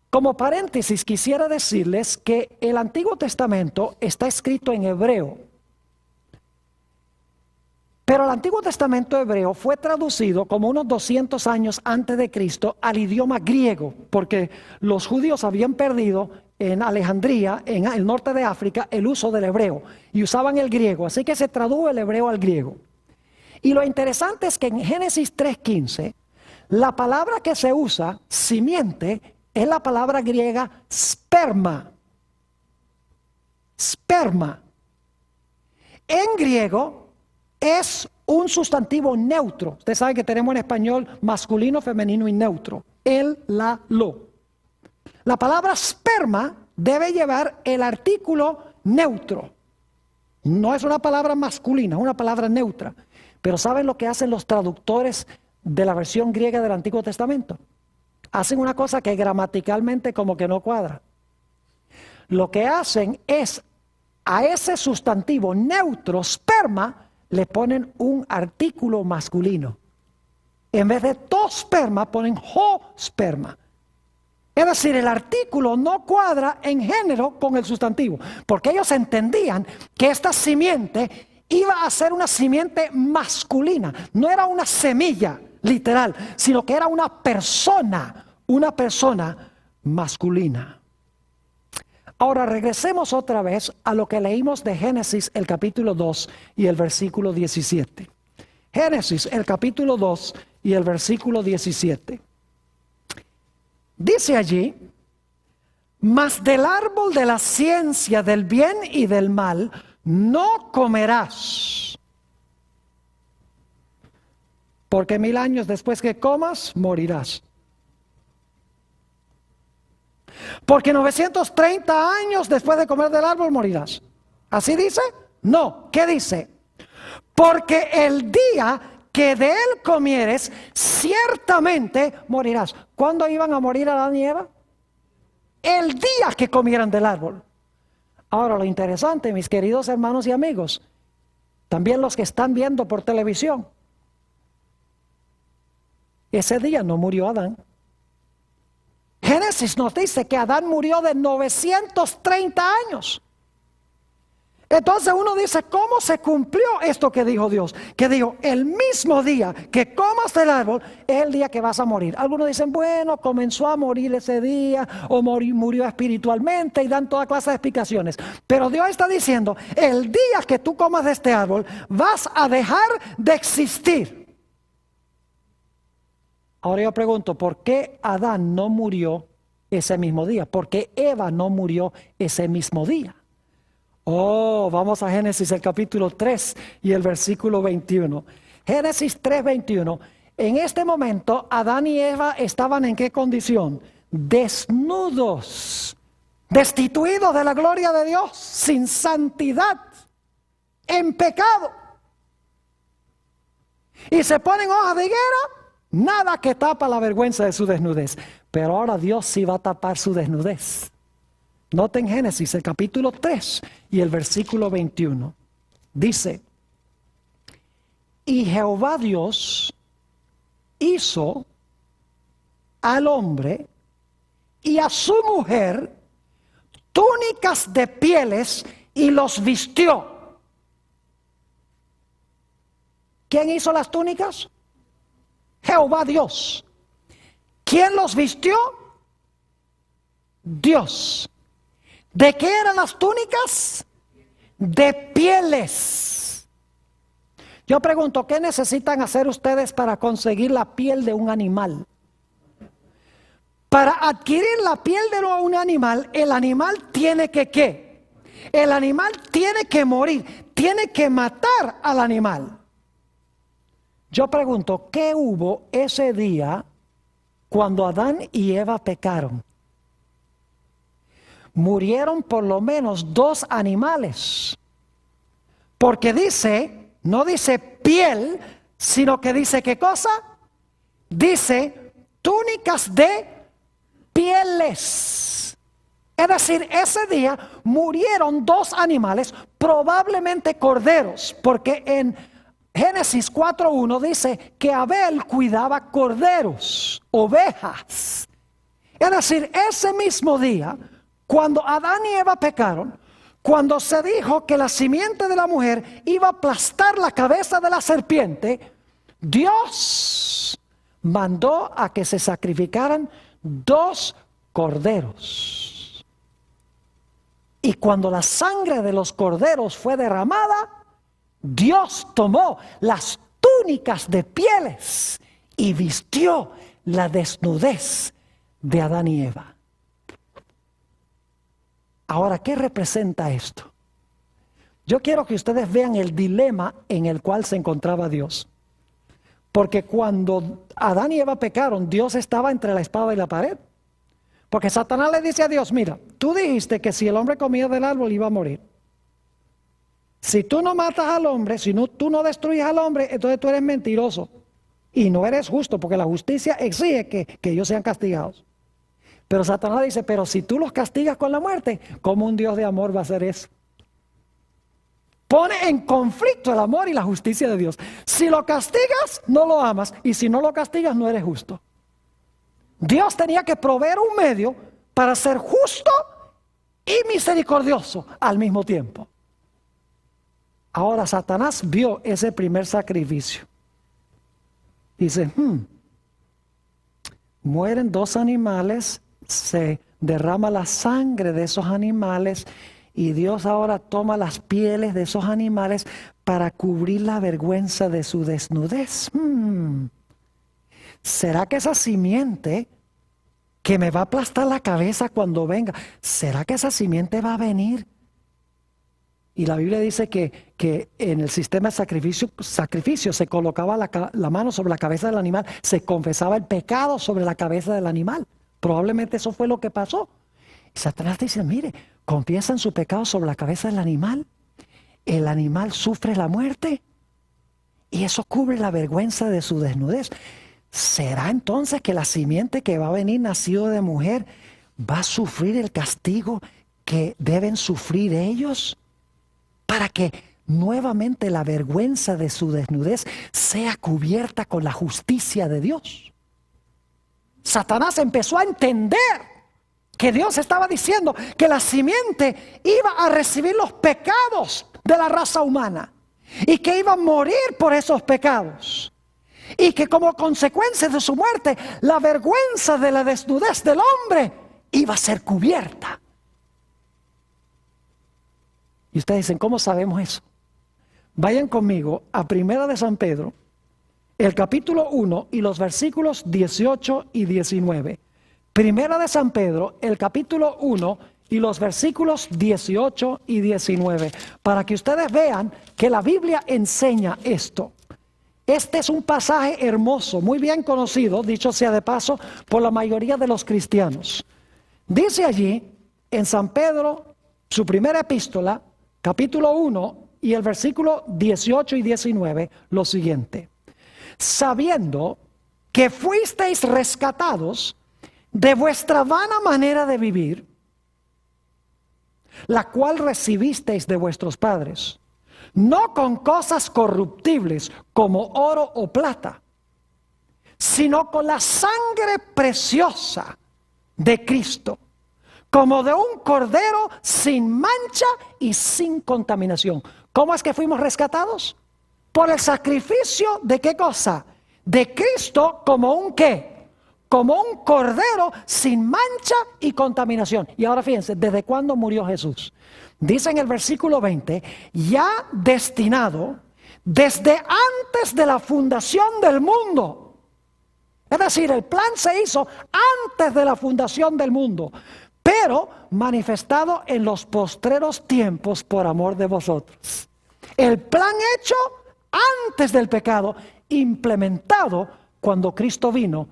Como paréntesis, quisiera decirles que el Antiguo Testamento está escrito en hebreo. Pero el Antiguo Testamento hebreo fue traducido como unos 200 años antes de Cristo al idioma griego, porque los judíos habían perdido en Alejandría, en el norte de África, el uso del hebreo y usaban el griego, así que se tradujo el hebreo al griego. Y lo interesante es que en Génesis 3:15, la palabra que se usa, simiente, es la palabra griega sperma. Sperma. En griego es un sustantivo neutro. Usted sabe que tenemos en español masculino, femenino y neutro. El, la, lo. La palabra sperma debe llevar el artículo neutro. No es una palabra masculina, es una palabra neutra. Pero ¿saben lo que hacen los traductores de la versión griega del Antiguo Testamento? Hacen una cosa que gramaticalmente como que no cuadra. Lo que hacen es a ese sustantivo neutro, sperma, le ponen un artículo masculino. En vez de tosperma ponen hosperma. Es decir, el artículo no cuadra en género con el sustantivo, porque ellos entendían que esta simiente iba a ser una simiente masculina. No era una semilla literal, sino que era una persona masculina. Ahora regresemos otra vez a lo que leímos de Génesis, el capítulo 2 y el versículo 17. Génesis, el capítulo 2 y el versículo 17. Dice allí: mas del árbol de la ciencia del bien y del mal no comerás, porque 1000 años después que comas, morirás. Porque 930 años después de comer del árbol, morirás. ¿Así dice? No. ¿Qué dice? Porque el día que de él comieres, ciertamente morirás. ¿Cuándo iban a morir Adán y Eva? El día que comieran del árbol. Ahora, lo interesante, mis queridos hermanos y amigos, también los que están viendo por televisión, ese día no murió Adán. Génesis nos dice que Adán murió de 930 años. Entonces uno dice, ¿cómo se cumplió esto que dijo Dios? Que dijo, el mismo día que comas del árbol es el día que vas a morir. Algunos dicen, bueno, comenzó a morir ese día o murió espiritualmente, y dan toda clase de explicaciones. Pero Dios está diciendo, el día que tú comas de este árbol vas a dejar de existir. Ahora yo pregunto, ¿por qué Adán no murió ese mismo día? ¿Por qué Eva no murió ese mismo día? Oh, vamos a Génesis el capítulo 3 y el versículo 21. Génesis 3, 21. En este momento, Adán y Eva estaban ¿en qué condición? Desnudos, destituidos de la gloria de Dios, sin santidad, en pecado. Y se ponen hojas de higuera, nada que tapa la vergüenza de su desnudez. Pero ahora Dios sí va a tapar su desnudez. Noten Génesis, el capítulo 3 y el versículo 21. Dice, y Jehová Dios hizo al hombre y a su mujer túnicas de pieles y los vistió. ¿Quién hizo las túnicas? Jehová Dios. ¿Quién los vistió? Dios. ¿De qué eran las túnicas? De pieles. Yo pregunto, ¿qué necesitan hacer ustedes para conseguir la piel de un animal? Para adquirir la piel de un animal, el animal tiene que ¿qué? El animal tiene que morir, tiene que matar al animal. Yo pregunto, ¿qué hubo ese día cuando Adán y Eva pecaron? Murieron por lo menos 2 animales. Porque dice, no dice piel, sino que dice ¿qué cosa? Dice túnicas de pieles. Es decir, ese día murieron 2 animales, probablemente corderos, porque en Génesis 4:1 dice que Abel cuidaba corderos, ovejas. Es decir, ese mismo día, cuando Adán y Eva pecaron, cuando se dijo que la simiente de la mujer iba a aplastar la cabeza de la serpiente, Dios mandó a que se sacrificaran 2 corderos. Y cuando la sangre de los corderos fue derramada, Dios tomó las túnicas de pieles y vistió la desnudez de Adán y Eva. Ahora, ¿qué representa esto? Yo quiero que ustedes vean el dilema en el cual se encontraba Dios. Porque cuando Adán y Eva pecaron, Dios estaba entre la espada y la pared. Porque Satanás le dice a Dios, mira, tú dijiste que si el hombre comía del árbol iba a morir. Si tú no matas al hombre, si no, tú no destruyes al hombre, entonces tú eres mentiroso. Y no eres justo, porque la justicia exige que ellos sean castigados. Pero Satanás dice, pero si tú los castigas con la muerte, ¿cómo un Dios de amor va a hacer eso? Pone en conflicto el amor y la justicia de Dios. Si lo castigas, no lo amas. Y si no lo castigas, no eres justo. Dios tenía que proveer un medio para ser justo y misericordioso al mismo tiempo. Ahora Satanás vio ese primer sacrificio. Dice, mueren 2 animales, se derrama la sangre de esos animales y Dios ahora toma las pieles de esos animales para cubrir la vergüenza de su desnudez. ¿Será que esa simiente que me va a aplastar la cabeza cuando venga, será que esa simiente va a venir? Y la Biblia dice que en el sistema de sacrificio se colocaba la mano sobre la cabeza del animal, se confesaba el pecado sobre la cabeza del animal. Probablemente eso fue lo que pasó. Y Satanás dice, mire, confiesan su pecado sobre la cabeza del animal, el animal sufre la muerte y eso cubre la vergüenza de su desnudez. ¿Será entonces que la simiente que va a venir nacido de mujer va a sufrir el castigo que deben sufrir ellos? Para que nuevamente la vergüenza de su desnudez sea cubierta con la justicia de Dios. Satanás empezó a entender que Dios estaba diciendo que la simiente iba a recibir los pecados de la raza humana y que iba a morir por esos pecados. Y que como consecuencia de su muerte, la vergüenza de la desnudez del hombre iba a ser cubierta. Y ustedes dicen, ¿cómo sabemos eso? Vayan conmigo a Primera de San Pedro, el capítulo 1 y los versículos 18 y 19. Primera de San Pedro, el capítulo 1 y los versículos 18 y 19. Para que ustedes vean que la Biblia enseña esto. Este es un pasaje hermoso, muy bien conocido, dicho sea de paso, por la mayoría de los cristianos. Dice allí, en San Pedro, su primera epístola, capítulo 1 y el versículo 18 y 19, lo siguiente. Sabiendo que fuisteis rescatados de vuestra vana manera de vivir, la cual recibisteis de vuestros padres, no con cosas corruptibles como oro o plata, sino con la sangre preciosa de Cristo, como de un cordero sin mancha y sin contaminación. ¿Cómo es que fuimos rescatados? Por el sacrificio de ¿qué cosa? De Cristo, como un ¿qué? Como un cordero sin mancha y contaminación. Y ahora fíjense, ¿desde cuándo murió Jesús? Dice en el versículo 20, ya destinado desde antes de la fundación del mundo. Es decir, el plan se hizo antes de la fundación del mundo, pero manifestado en los postreros tiempos por amor de vosotros. El plan hecho antes del pecado, implementado cuando Cristo vino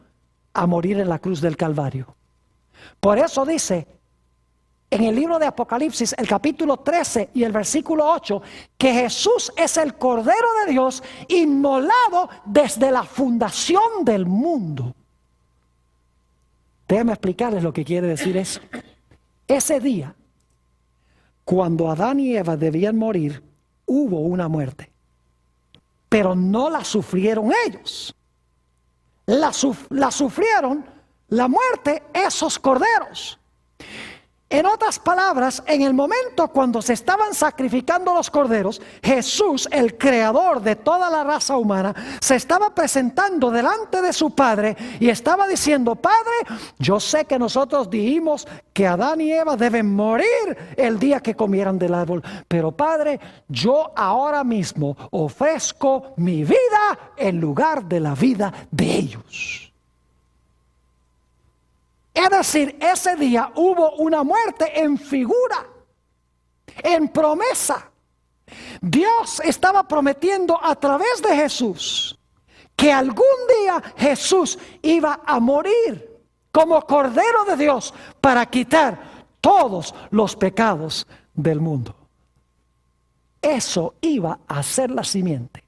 a morir en la cruz del Calvario. Por eso dice en el libro de Apocalipsis, el capítulo 13 y el versículo 8, que Jesús es el Cordero de Dios inmolado desde la fundación del mundo. Déjenme explicarles lo que quiere decir eso. Ese día, cuando Adán y Eva debían morir, hubo una muerte. Pero no la sufrieron ellos. La sufrieron, la muerte, esos corderos. En otras palabras, en el momento cuando se estaban sacrificando los corderos, Jesús, el creador de toda la raza humana, se estaba presentando delante de su Padre y estaba diciendo, Padre, yo sé que nosotros dijimos que Adán y Eva deben morir el día que comieran del árbol, pero Padre, yo ahora mismo ofrezco mi vida en lugar de la vida de ellos. Es decir, ese día hubo una muerte en figura, en promesa. Dios estaba prometiendo a través de Jesús que algún día Jesús iba a morir como Cordero de Dios para quitar todos los pecados del mundo. Eso iba a ser la simiente.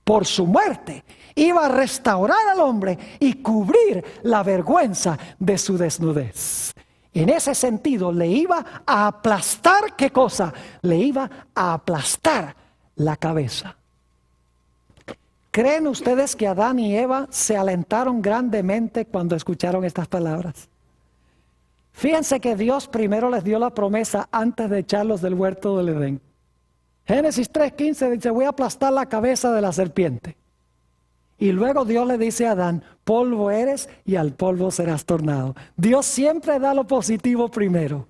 Por su muerte iba a restaurar al hombre y cubrir la vergüenza de su desnudez. En ese sentido le iba a aplastar, ¿qué cosa? Le iba a aplastar la cabeza. ¿Creen ustedes que Adán y Eva se alentaron grandemente cuando escucharon estas palabras? Fíjense que Dios primero les dio la promesa antes de echarlos del huerto del Edén. Génesis 3:15 dice, voy a aplastar la cabeza de la serpiente. Y luego Dios le dice a Adán, polvo eres y al polvo serás tornado. Dios siempre da lo positivo primero.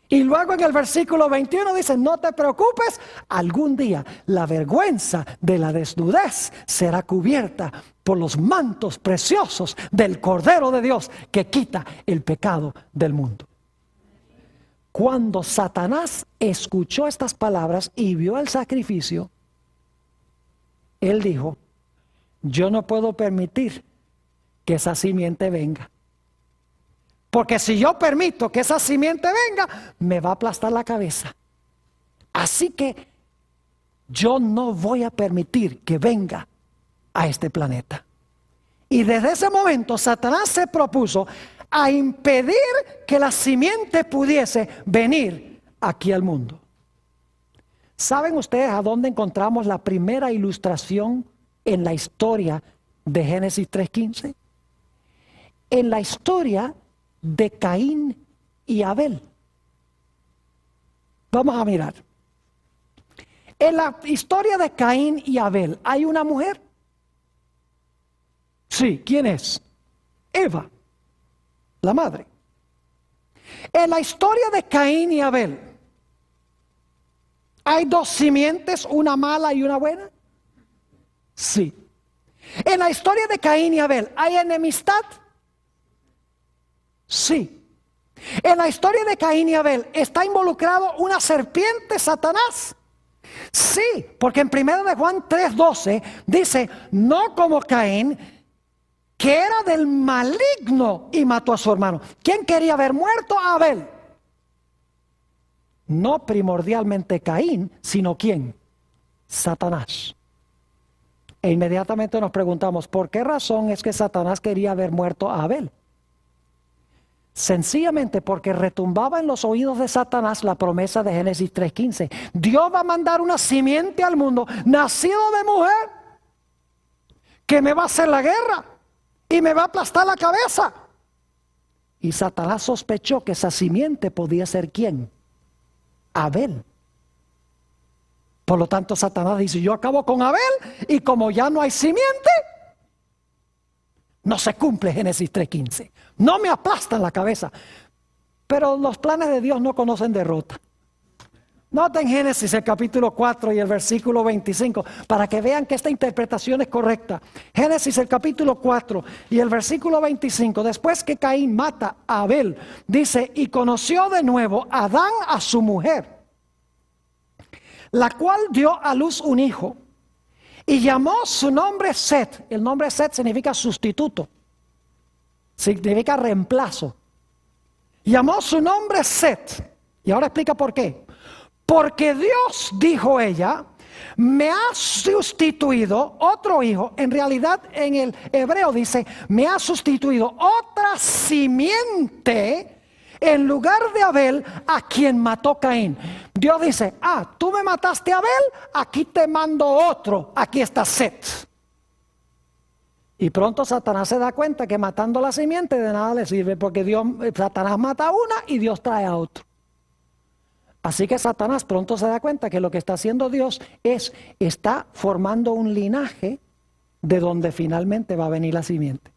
Y luego en el versículo 21 dice, no te preocupes, algún día la vergüenza de la desnudez será cubierta por los mantos preciosos del Cordero de Dios que quita el pecado del mundo. Cuando Satanás escuchó estas palabras y vio el sacrificio, él dijo, yo no puedo permitir que esa simiente venga. Porque si yo permito que esa simiente venga, me va a aplastar la cabeza. Así que yo no voy a permitir que venga a este planeta. Y desde ese momento Satanás se propuso a impedir que la simiente pudiese venir aquí al mundo. ¿Saben ustedes a dónde encontramos la primera ilustración en la historia de Génesis 3:15? En la historia de Caín y Abel. Vamos a mirar. En la historia de Caín y Abel, ¿hay una mujer? Sí, ¿quién es? Eva, la madre. En la historia de Caín y Abel, ¿hay dos simientes, una mala y una buena? Sí. En la historia de Caín y Abel, ¿hay enemistad? Sí. En la historia de Caín y Abel, ¿está involucrado una serpiente, Satanás? Sí, porque en 1 de Juan 3:12 dice, no como Caín, que era del maligno y mató a su hermano. ¿Quién quería ver muerto a Abel? No primordialmente Caín, sino ¿quién? Satanás. E inmediatamente nos preguntamos, ¿por qué razón es que Satanás quería ver muerto a Abel? Sencillamente porque retumbaba en los oídos de Satanás la promesa de Génesis 3:15. Dios va a mandar una simiente al mundo, nacido de mujer, que me va a hacer la guerra y me va a aplastar la cabeza. Y Satanás sospechó que esa simiente podía ser ¿quién? Abel. Por lo tanto, Satanás dice, yo acabo con Abel y como ya no hay simiente, no se cumple Génesis 3:15. No me aplastan la cabeza. Pero los planes de Dios no conocen derrota. Noten Génesis el capítulo 4 y el versículo 25 para que vean que esta interpretación es correcta. Génesis el capítulo 4 y el versículo 25. Después que Caín mata a Abel, dice, y conoció de nuevo Adán a su mujer, la cual dio a luz un hijo. Y llamó su nombre Set. El nombre Set significa sustituto. Significa reemplazo. Llamó su nombre Set. Y ahora explica por qué. Porque Dios, dijo ella, me ha sustituido otro hijo. En realidad en el hebreo dice, me ha sustituido otra simiente en lugar de Abel, a quien mató Caín. Dios dice, tú me mataste a Abel, aquí te mando otro, aquí está Set. Y pronto Satanás se da cuenta que matando la simiente de nada le sirve, porque Satanás mata a una y Dios trae a otro. Así que Satanás pronto se da cuenta que lo que está haciendo Dios está formando un linaje de donde finalmente va a venir la simiente.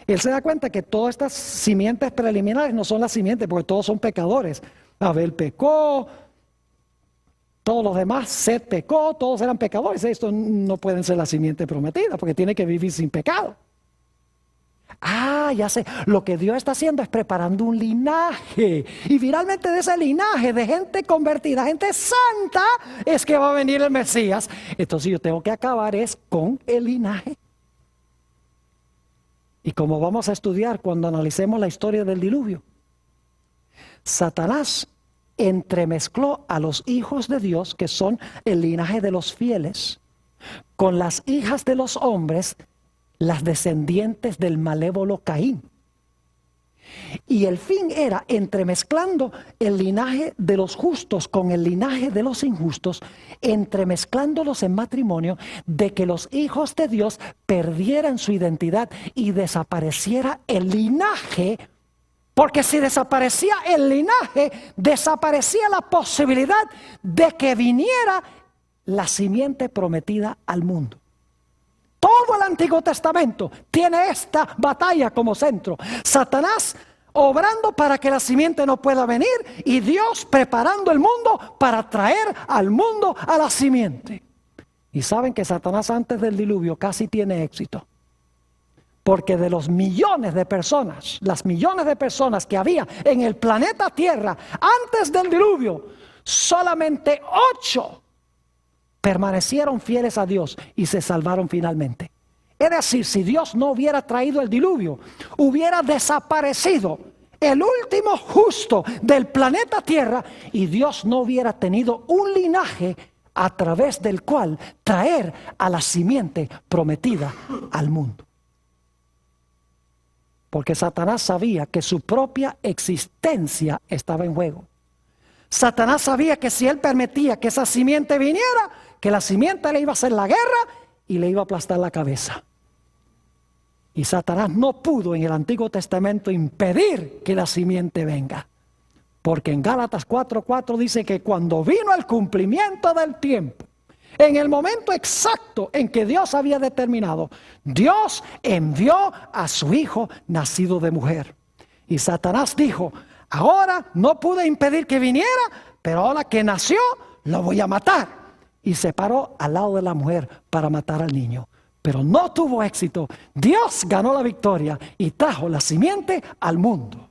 Él se da cuenta que todas estas simientes preliminares no son las simientes, porque todos son pecadores. Abel pecó, todos los demás, Set pecó, todos eran pecadores. Estos no pueden ser la simiente prometida, porque tiene que vivir sin pecado. Ya sé, lo que Dios está haciendo es preparando un linaje. Y finalmente de ese linaje de gente convertida, gente santa, es que va a venir el Mesías. Entonces yo tengo que acabar con el linaje. Y como vamos a estudiar cuando analicemos la historia del diluvio, Satanás entremezcló a los hijos de Dios, que son el linaje de los fieles, con las hijas de los hombres, las descendientes del malévolo Caín. Y el fin era, entremezclando el linaje de los justos con el linaje de los injustos, entremezclándolos en matrimonio, de que los hijos de Dios perdieran su identidad y desapareciera el linaje. Porque si desaparecía el linaje, desaparecía la posibilidad de que viniera la simiente prometida al mundo. Todo todo el Antiguo Testamento tiene esta batalla como centro. Satanás obrando para que la simiente no pueda venir y Dios preparando el mundo para traer al mundo a la simiente. Y saben que Satanás antes del diluvio casi tiene éxito. Porque de los millones de personas, las millones de personas que había en el planeta Tierra antes del diluvio, solamente 8 permanecieron fieles a Dios y se salvaron finalmente. Es decir, si Dios no hubiera traído el diluvio, hubiera desaparecido el último justo del planeta Tierra y Dios no hubiera tenido un linaje a través del cual traer a la simiente prometida al mundo. Porque Satanás sabía que su propia existencia estaba en juego. Satanás sabía que si él permitía que esa simiente viniera, que la simiente le iba a hacer la guerra y le iba a aplastar la cabeza. Y Satanás no pudo en el Antiguo Testamento impedir que la simiente venga. Porque en Gálatas 4:4 dice que cuando vino el cumplimiento del tiempo, en el momento exacto en que Dios había determinado, Dios envió a su hijo nacido de mujer. Y Satanás dijo, ahora no pude impedir que viniera, pero ahora que nació, lo voy a matar. Y se paró al lado de la mujer para matar al niño. Pero no tuvo éxito. Dios ganó la victoria y trajo la simiente al mundo.